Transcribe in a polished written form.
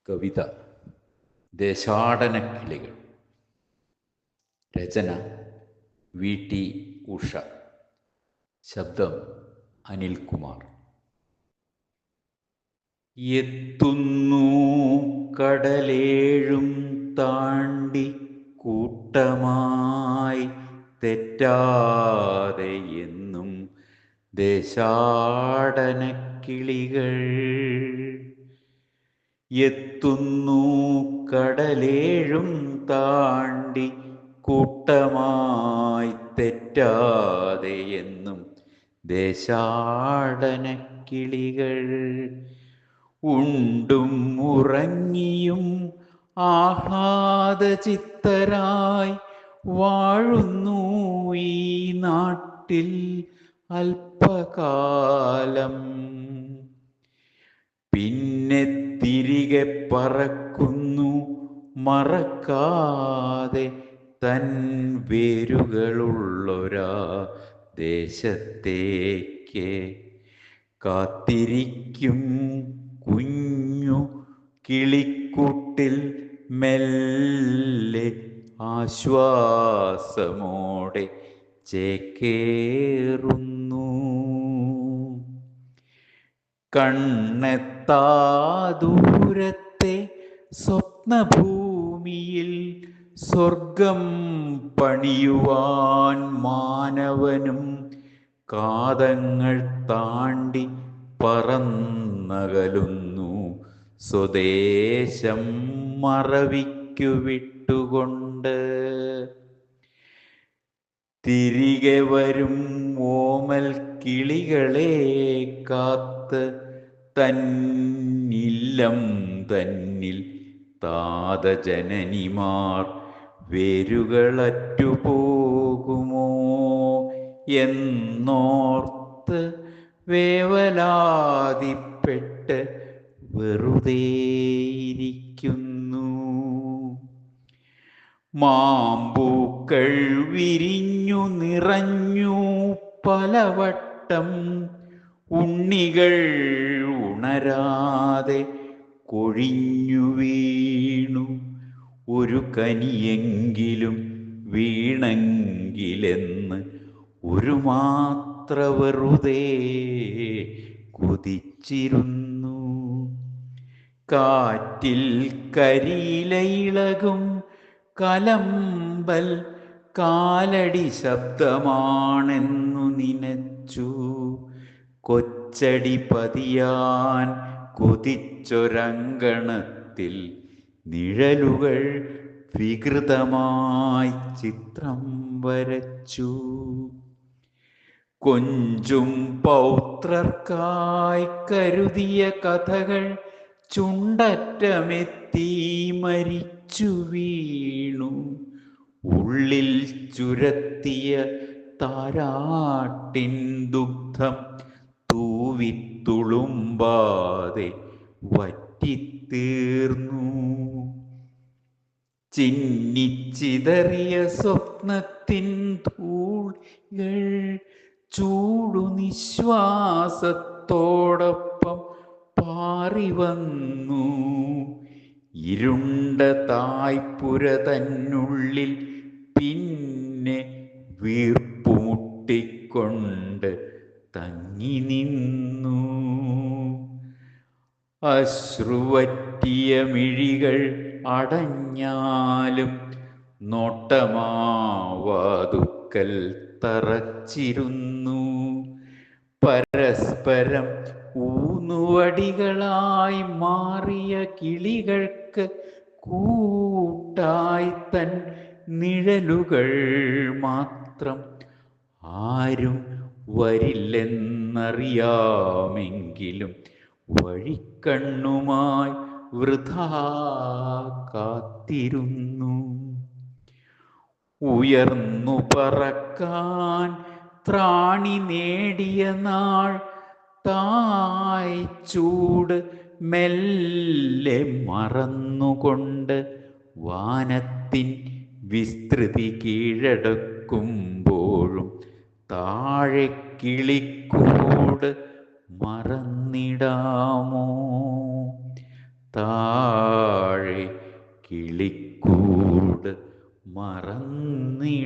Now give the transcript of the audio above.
കവിത ദേശാടനക്കിളികൾ. രചന വി.ടി. ഉഷ. ശബ്ദം അനിൽകുമാർ. എത്തുന്നു കടലേഴും താണ്ടി കൂട്ടമായി തെറ്റാതെ എന്നും ദേശാടനക്കിളികൾ. എത്തുന്നു കടലേഴും താണ്ടി കൂട്ടമായി തെറ്റാതെ എന്നും ദേശാടനക്കിളികൾ. ഉണ്ടും ഉറങ്ങിയും ആഹ്ലാദചിത്തരായി വാഴുന്നു ഈ നാട്ടിൽ അല്പകാലം. പിന്നെ തിരികെ പറക്കുന്നു മറക്കാതെ തൻ വേരുകളുള്ളൊരാ ദേശത്തേക്ക്. കാത്തിരിക്കും കുഞ്ഞു കിളിക്കൂട്ടിൽ മെല്ലെ ആശ്വാസമോടെ ചേക്കേറുന്നു. കണ്ണെത്താ ദൂരത്തെ സ്വപ്നഭൂമിയിൽ സ്വർഗം പണിയുവാൻ മാനവനും കാതങ്ങൾ താണ്ടി പറന്നകലുന്നു സ്വദേശം മറവിക്കു വിട്ടുകൊണ്ട്. തിരികെ വരും ഓമൽ കിളികളെ കാത്ത് തന്നില്ലം തന്നിൽ താതജനനിമാർ വേരുകളറ്റുപോകുമോ എന്നോർത്ത് വേവലാതിപ്പെട്ട് വെറുതെയിരിക്കുന്നു. മാമ്പൂക്കൾ വിരിഞ്ഞു നിറഞ്ഞു പലവട്ടം, ഉണ്ണികൾ ഉണരാതെ കൊഴിഞ്ഞു വീണു. ഒരു കനിയെങ്കിലും വീണെങ്കിലെന്ന് ഒരു മാത്ര വെറുതെ കൊതിച്ചിരുന്നു. കാറ്റിൽ കരിയിലയിളകും കലമ്പൽ കാലടി ശബ്ദമാണെന്നു നനച്ചു. കൊച്ചടി പതിയാൻ കൊതിച്ചൊരങ്കണത്തിൽ നിഴലുകൾ വികൃതമായി ചിത്രം വരച്ചു. കൊഞ്ചും പൗത്രർക്കായി കരുതിയ കഥകൾ ചുണ്ടറ്റമെത്തി മരിച്ചു വീണു. ഉള്ളിൽ ചുരത്തിയ താരാട്ടിൻ ദുഗ്ധം തൂവിത്തുളുമ്പാതെ വറ്റിത്തീർന്നു. ചിന്നിച്ചിതറിയ സ്വപ്നത്തിൻ ധൂളികൾ ചൂടുനിശ്വാസത്തോടൊപ്പം പാറി വന്നു. ഇരുണ്ട തായ്പുര തന്നുള്ളിൽ പിന്നെ വീർപ്പുമുട്ടിക്കൊണ്ട് തങ്ങി നിന്നു. അശ്രുവറ്റിയ മിഴികൾ അടഞ്ഞാലും നോട്ടമാവാതുക്കൽ തറച്ചിരുന്നു. പരസ്പരം ഊന്നുവടികളായി മാറിയ കിളികൾക്ക് കൂട്ടായി തൻ നിഴലുകൾ മാത്രം. ആരും വരില്ലെന്നറിയാമെങ്കിലും വഴിക്കണ്ണുമായി വൃഥാ കാത്തിരുന്നു. ഉയർന്നു പറക്കാൻ ത്രാണി നേടിയ നാൾ തായ് ചൂട് മെല്ലെ മറന്നുകൊണ്ട് വാനത്തിൻ വിസ്തൃതി കീഴടക്കുമ്പോഴും താഴെ കിളിക്കൂട് മറന്നിടാമോ? താഴെ കിളിക്കൂട് മറന്നിടാമോ?